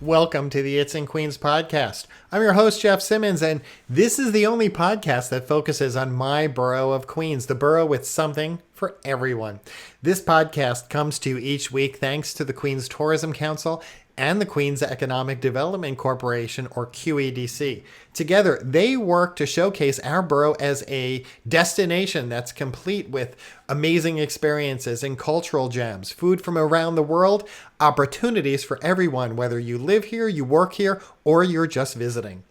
Welcome to the It's in Queens podcast. I'm your host, Jeff Simmons, and this is the only podcast that focuses on my borough of Queens, the borough with something for everyone. This podcast comes to you each week thanks to the Queens Tourism Council and the Queens Economic Development Corporation, or QEDC. Together, they work to showcase our borough as a destination that's complete with amazing experiences and cultural gems, food from around the world, opportunities for everyone, whether you live here, you work here, or you're just visiting.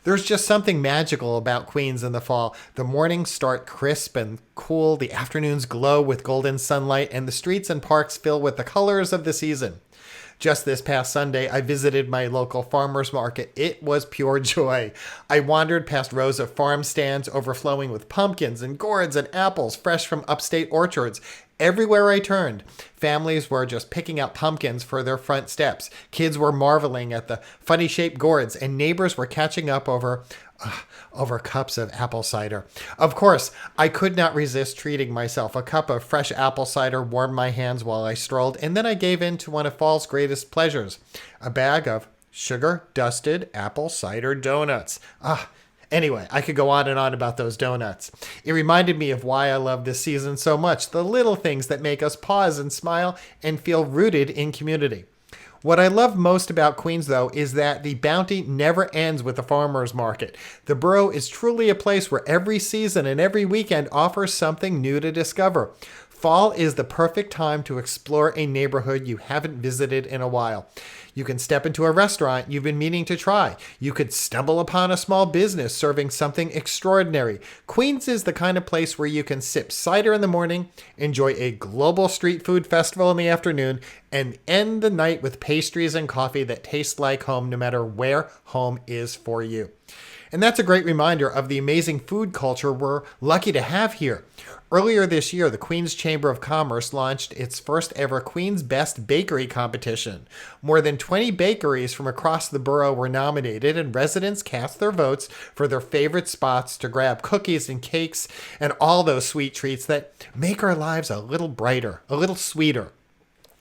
There's just something magical about Queens in the fall. The mornings start crisp and cool, the afternoons glow with golden sunlight, and the streets and parks fill with the colors of the season. Just this past Sunday, I visited my local farmers market. It was pure joy. I wandered past rows of farm stands overflowing with pumpkins and gourds and apples fresh from upstate orchards. Everywhere I turned, families were just picking out pumpkins for their front steps. Kids were marveling at the funny-shaped gourds, and neighbors were catching up over cups of apple cider. Of course, I could not resist treating myself. A cup of fresh apple cider warmed my hands while I strolled, and then I gave in to one of fall's greatest pleasures, a bag of sugar-dusted apple cider donuts. Anyway, I could go on and on about those donuts. It reminded me of why I love this season so much, the little things that make us pause and smile and feel rooted in community. What I love most about Queens, though, is that the bounty never ends with the farmers market. The borough is truly a place where every season and every weekend offers something new to discover. Fall is the perfect time to explore a neighborhood you haven't visited in a while. You can step into a restaurant you've been meaning to try. You could stumble upon a small business serving something extraordinary. Queens is the kind of place where you can sip cider in the morning, enjoy a global street food festival in the afternoon, and end the night with pastries and coffee that taste like home no matter where home is for you. And that's a great reminder of the amazing food culture we're lucky to have here. Earlier this year, the Queens Chamber of Commerce launched its first ever Queens Best Bakery competition. More than 20 bakeries from across the borough were nominated, and residents cast their votes for their favorite spots to grab cookies and cakes and all those sweet treats that make our lives a little brighter, a little sweeter.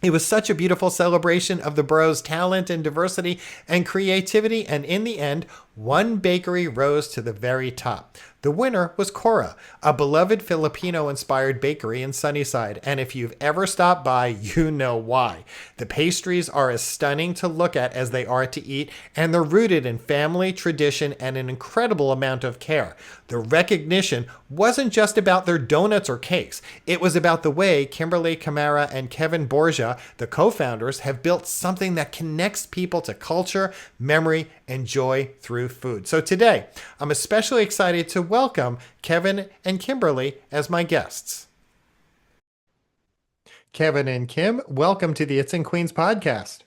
It was such a beautiful celebration of the borough's talent and diversity and creativity, and in the end, one bakery rose to the very top. The winner was Kora, a beloved Filipino-inspired bakery in Sunnyside, and if you've ever stopped by, you know why. The pastries are as stunning to look at as they are to eat, and they're rooted in family, tradition, and an incredible amount of care. The recognition wasn't just about their donuts or cakes. It was about the way Kimberly Camara and Kevin Borja, the co-founders, have built something that connects people to culture, memory, and joy through food. So today, I'm especially excited to welcome Kevin and Kimberly as my guests. Kevin and Kim, welcome to the It's in Queens podcast.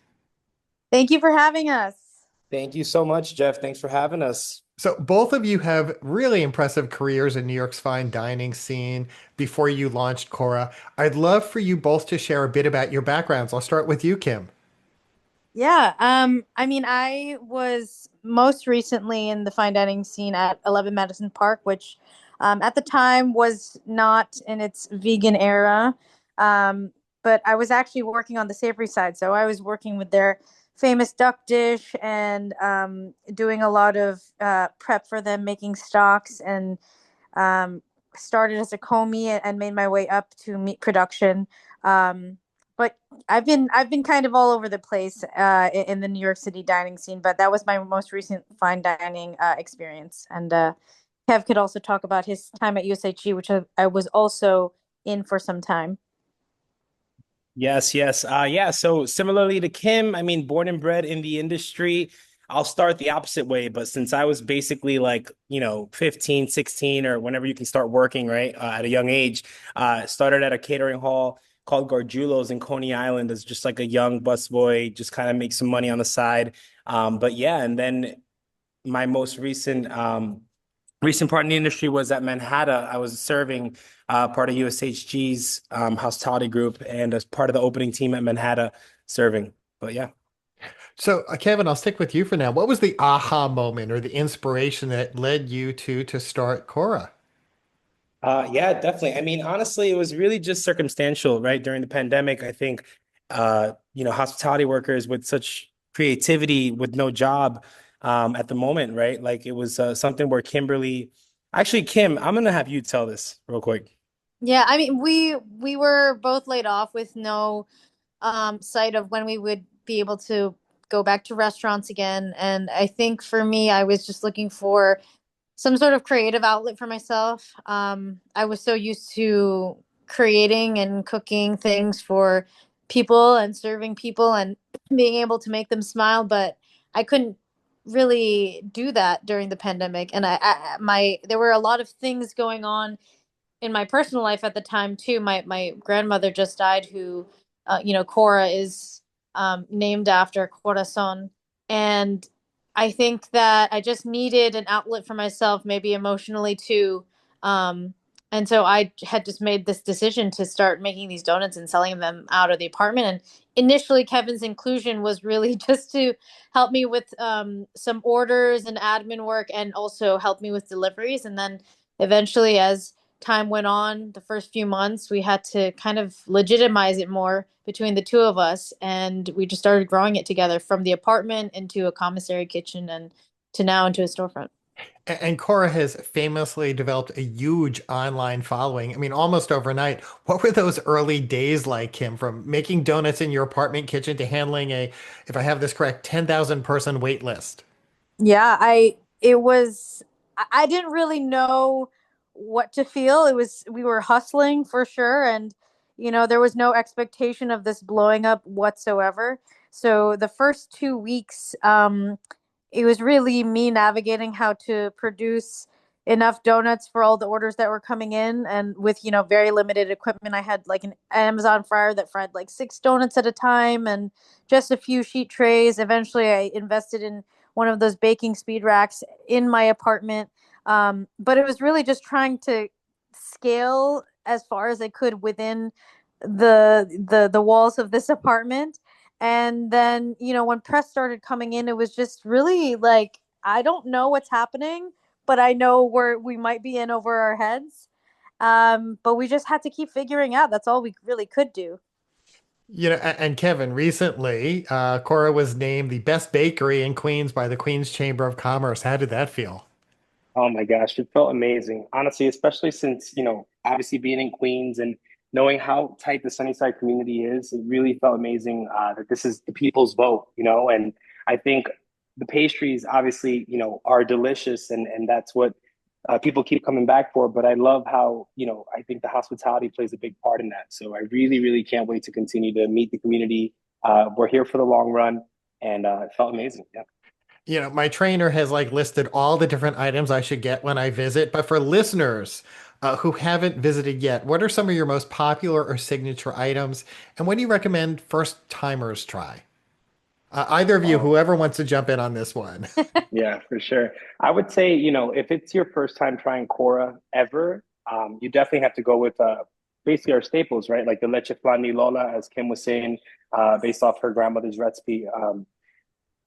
Thank you for having us. Thank you so much, Jeff. Thanks for having us. So both of you have really impressive careers in New York's fine dining scene before you launched Kora. I'd love for you both to share a bit about your backgrounds. I'll start with you, Kim. Yeah, I was most recently in the fine dining scene at 11 Madison Park, which at the time was not in its vegan era. But I was actually working on the savory side. So I was working with their famous duck dish and doing a lot of prep for them, making stocks, and started as a commis and made my way up to meat production. But I've been kind of all over the place in the New York City dining scene, but that was my most recent fine dining experience. And Kev could also talk about his time at USHG, which I was also in for some time. Yes, yes. Yeah, so similarly to Kim, I mean, born and bred in the industry, I'll start the opposite way. But since I was basically 15, 16, or whenever you can start working, right, at a young age, started at a catering hall called Gargiulo's in Coney Island as just like a young busboy, just kind of make some money on the side. But yeah, and then my most recent part in the industry was at Manhattan. I was serving part of USHG's hospitality group and as part of the opening team at Manhattan serving. But yeah. So, Kevin, I'll stick with you for now. What was the aha moment or the inspiration that led you to start Kora? Yeah, definitely. I mean, honestly, it was really just circumstantial, right? During the pandemic, I think, hospitality workers with such creativity with no job at the moment, right? Like it was something where Kimberly, actually, Kim, I'm gonna have you tell this real quick. Yeah, I mean, we were both laid off with no sight of when we would be able to go back to restaurants again. And I think for me, I was just looking for some sort of creative outlet for myself. I was so used to creating and cooking things for people and serving people and being able to make them smile, but I couldn't really do that during the pandemic. And there were a lot of things going on in my personal life at the time too. My grandmother just died, who, Kora is named after Corazon, and I think that I just needed an outlet for myself, maybe emotionally too. Um, and so I had just made this decision to start making these donuts and selling them out of the apartment. And initially, Kevin's inclusion was really just to help me with some orders and admin work, and also help me with deliveries. And then eventually, as time went on, the first few months, we had to kind of legitimize it more between the two of us. And we just started growing it together from the apartment into a commissary kitchen and to now into a storefront. And Kora has famously developed a huge online following. I mean, almost overnight. What were those early days like, Kim, from making donuts in your apartment kitchen to handling a, if I have this correct, 10,000 person wait list? Yeah, I didn't really know what to feel. We were hustling for sure. And, there was no expectation of this blowing up whatsoever. So the first 2 weeks, it was really me navigating how to produce enough donuts for all the orders that were coming in, and with very limited equipment. I had like an Amazon fryer that fried like 6 donuts at a time, and just a few sheet trays. Eventually I invested in one of those baking speed racks in my apartment. But it was really just trying to scale as far as I could within the walls of this apartment. And then, when press started coming in, it was just really like, I don't know what's happening, but I know where we might be in over our heads. But we just had to keep figuring out. That's all we really could do. And Kevin, recently, Kora was named the best bakery in Queens by the Queens Chamber of Commerce. How did that feel? Oh my gosh, it felt amazing. Honestly, especially since, obviously being in Queens and knowing how tight the Sunnyside community is, it really felt amazing that this is the people's vote, and I think the pastries obviously, are delicious, and that's what people keep coming back for. But I love how, I think the hospitality plays a big part in that. So I really, really can't wait to continue to meet the community. We're here for the long run, and it felt amazing. Yeah. My trainer has like listed all the different items I should get when I visit, but for listeners who haven't visited yet, what are some of your most popular or signature items, and what do you recommend first timers try? Either of you, Oh, whoever wants to jump in on this one. yeah, for sure. I would say, if it's your first time trying Cora ever, you definitely have to go with basically our staples, right? Like the leche flan ni lola, as Kim was saying, based off her grandmother's recipe.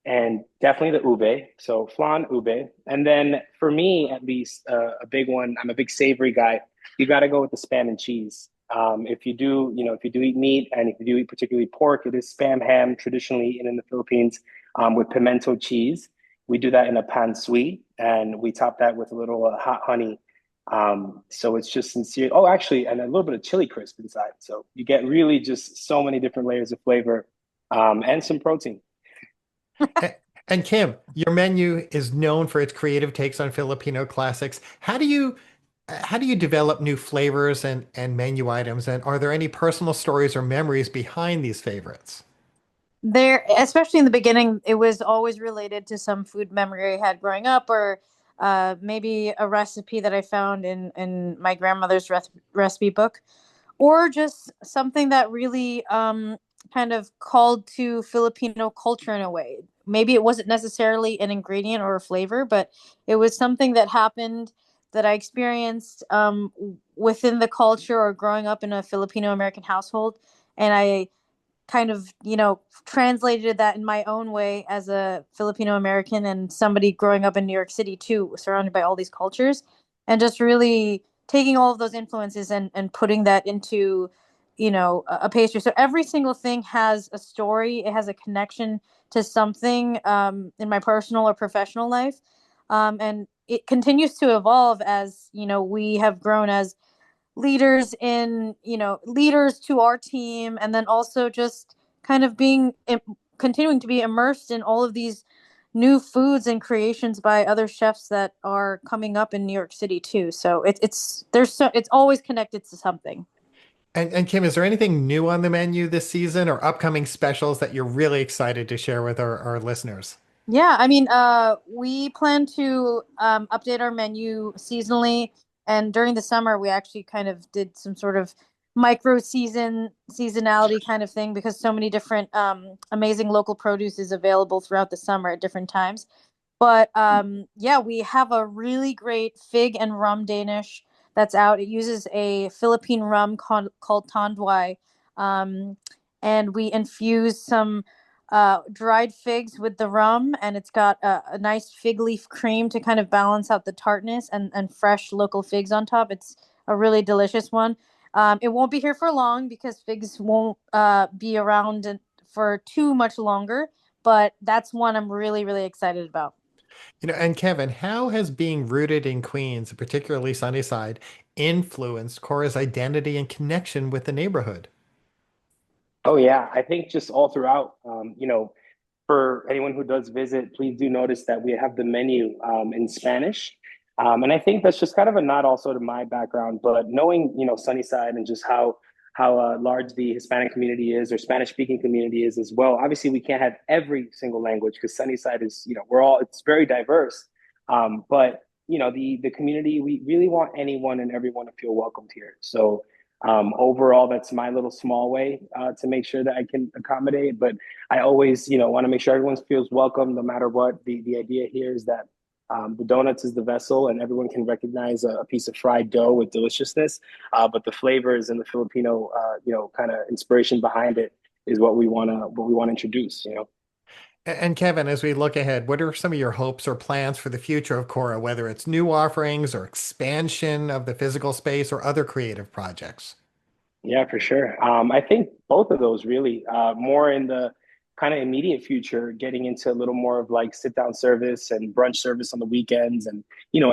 And definitely the ube. So flan, ube. And then for me, at least, a big one, I'm a big savory guy. You got to go with the spam and cheese. If you do eat meat, and if you do eat particularly pork, it is spam ham, traditionally eaten in the Philippines, with pimento cheese. We do that in a pan sui, and we top that with a little hot honey. So it's just sincere. Oh, actually, and a little bit of chili crisp inside. So you get really just so many different layers of flavor, and some protein. And Kim, your menu is known for its creative takes on Filipino classics. How do you develop new flavors and menu items? And are there any personal stories or memories behind these favorites? There, especially in the beginning, it was always related to some food memory I had growing up, or maybe a recipe that I found in my grandmother's recipe book, or just something that really kind of called to Filipino culture in a way. Maybe it wasn't necessarily an ingredient or a flavor, but it was something that happened that I experienced within the culture, or growing up in a Filipino American household. And I kind of, translated that in my own way as a Filipino American and somebody growing up in New York City too, surrounded by all these cultures, and just really taking all of those influences and putting that into a pastry. So every single thing has a story. It has a connection to something in my personal or professional life. And it continues to evolve as, we have grown as leaders to our team, and then also just kind of continuing to be immersed in all of these new foods and creations by other chefs that are coming up in New York City too. So it's always connected to something. And Kim, is there anything new on the menu this season or upcoming specials that you're really excited to share with our listeners? Yeah, I mean, we plan to update our menu seasonally, and during the summer, we actually kind of did some sort of seasonality kind of thing because so many different amazing local produce is available throughout the summer at different times. But yeah, we have a really great fig and rum Danish that's out. It uses a Philippine rum called Tandwai, um, and we infuse some dried figs with the rum, and it's got a nice fig leaf cream to kind of balance out the tartness, and fresh local figs on top. It's a really delicious one. It won't be here for long because figs won't be around for too much longer, but that's one I'm really, really excited about. And Kevin, how has being rooted in Queens, particularly Sunnyside, influenced Cora's identity and connection with the neighborhood? Oh yeah, I think just all throughout, for anyone who does visit, please do notice that we have the menu in Spanish. And I think that's just kind of a nod also to my background, but knowing, Sunnyside and just how large the Hispanic community is or Spanish speaking community is as well. Obviously, we can't have every single language because Sunnyside is, it's very diverse. But the community, we really want anyone and everyone to feel welcomed here. So overall, that's my little small way to make sure that I can accommodate. But I always, want to make sure everyone feels welcome no matter what. The idea here is that the donuts is the vessel, and everyone can recognize a piece of fried dough with deliciousness. But the flavors and the Filipino, kind of inspiration behind it is what we want to introduce. And Kevin, as we look ahead, what are some of your hopes or plans for the future of Cora, whether it's new offerings or expansion of the physical space or other creative projects? Yeah, for sure. I think both of those really, more in the kind of immediate future, getting into a little more of like sit down service and brunch service on the weekends and,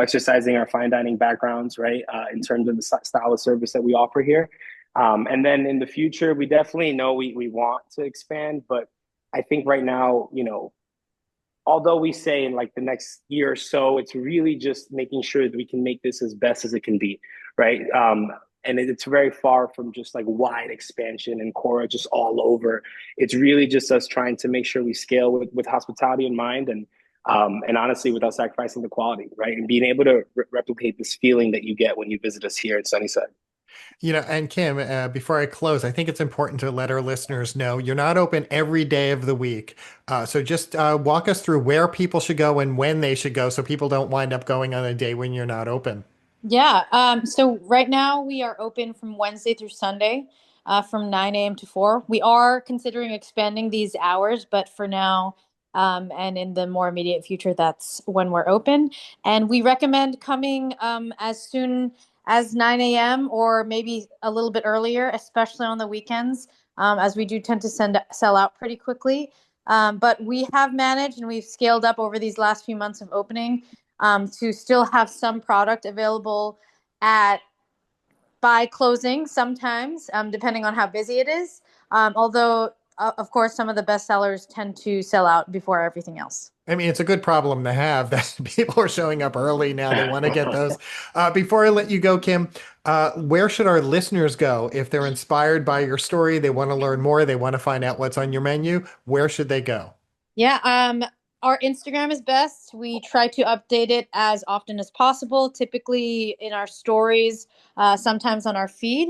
exercising our fine dining backgrounds, right? In terms of the style of service that we offer here. And then in the future, we definitely know we want to expand, but I think right now, although we say in like the next year or so, it's really just making sure that we can make this as best as it can be, right? And it's very far from just like wide expansion and Cora just all over. It's really just us trying to make sure we scale with hospitality in mind and honestly without sacrificing the quality, right? And being able to replicate this feeling that you get when you visit us here in Sunnyside. And Kim, before I close, I think it's important to let our listeners know you're not open every day of the week. So just walk us through where people should go and when they should go so people don't wind up going on a day when you're not open. Yeah. So right now we are open from Wednesday through Sunday, from 9 a.m. to 4. We are considering expanding these hours, but for now, and in the more immediate future, that's when we're open. And we recommend coming as soon as 9 a.m. or maybe a little bit earlier, especially on the weekends, as we do tend to sell out pretty quickly. But we have managed and we've scaled up over these last few months of opening to still have some product available at by closing sometimes, depending on how busy it is. Although, of course, some of the best sellers tend to sell out before everything else. I mean, it's a good problem to have that people are showing up early now. They want to get those. Before I let you go, Kim, where should our listeners go if they're inspired by your story? They want to learn more. They want to find out what's on your menu. Where should they go? Yeah, our Instagram is best. We try to update it as often as possible, typically in our stories, sometimes on our feed.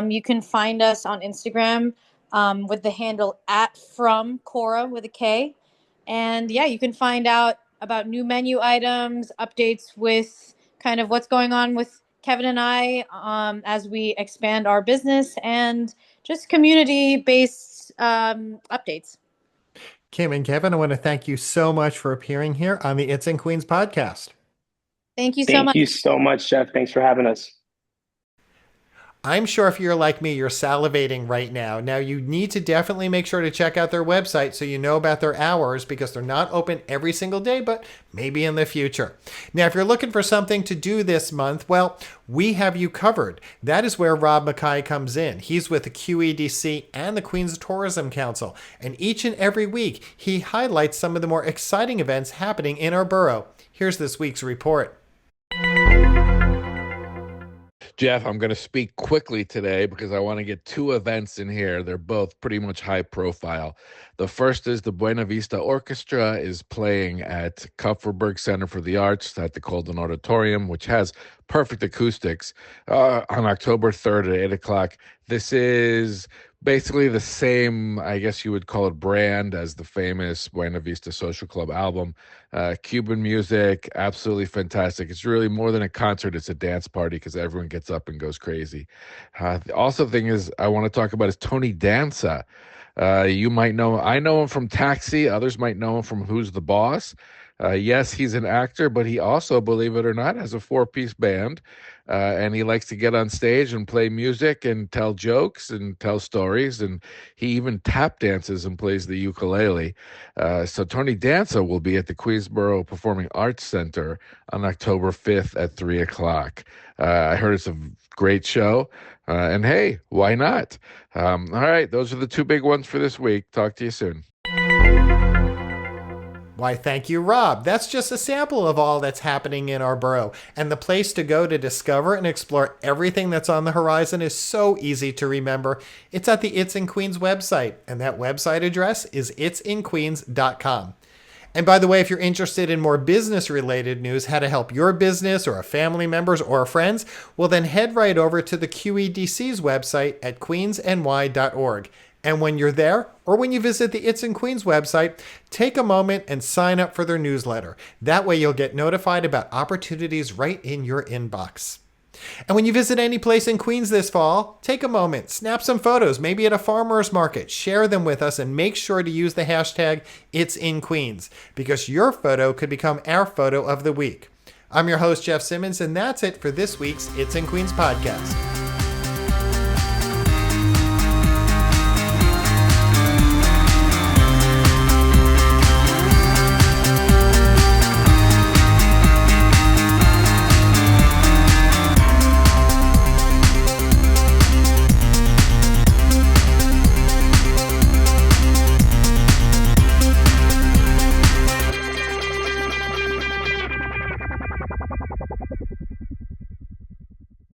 You can find us on Instagram with the handle at from Cora with a K. And yeah, you can find out about new menu items, updates with kind of what's going on with Kevin and I as we expand our business, and just community based updates. Kim and Kevin, I want to thank you so much for appearing here on the It's in Queens podcast. Thank you so Thank much. you so much, Jeff. Thanks for having us. I'm sure if you're like me, you're salivating right now. Now, you need to definitely make sure to check out their website so you know about their hours, because they're not open every single day, but maybe in the future. Now, if you're looking for something to do this month, well, we have you covered. That is where Rob Mackay comes in. He's with the QEDC and the Queens Tourism Council, and each and every week he highlights some of the more exciting events happening in our borough. Here's this week's report. Jeff, I'm going to speak quickly today because I want to get two events in here. They're both pretty much high profile. The first is the Buena Vista Orchestra is playing at Kupferberg Center for the Arts at the Colden Auditorium, which has perfect acoustics, on October 3rd at 8 o'clock. This is basically the same, I guess you would call it, brand as the famous Buena Vista Social Club album. Cuban music, absolutely fantastic. It's really more than a concert. It's a dance party because everyone gets up and goes crazy. Also, the thing is, I want to talk about is Tony Danza. You might know, I know him from Taxi. Others might know him from Who's the Boss. Yes, he's an actor, but he also, believe it or not, has a 4-piece band. And he likes to get on stage and play music and tell jokes and tell stories. And he even tap dances and plays the ukulele. So Tony Danza will be at the Queensboro Performing Arts Center on October 5th at 3 o'clock. I heard it's a great show. And hey, why not? All right, those are the two big ones for this week. Talk to you soon. Why, thank you, Rob. That's just a sample of all that's happening in our borough. And the place to go to discover and explore everything that's on the horizon is so easy to remember. It's at the It's in Queens website, and that website address is itsinqueens.com. And by the way, if you're interested in more business-related news, how to help your business or a family members or friends, well then head right over to the QEDC's website at queensny.org. And when you're there, or when you visit the It's in Queens website, take a moment and sign up for their newsletter. That way you'll get notified about opportunities right in your inbox. And when you visit any place in Queens this fall, take a moment, snap some photos, maybe at a farmer's market, share them with us, and make sure to use the hashtag It's in Queens, because your photo could become our photo of the week. I'm your host, Jeff Simmons, and that's it for this week's It's in Queens podcast.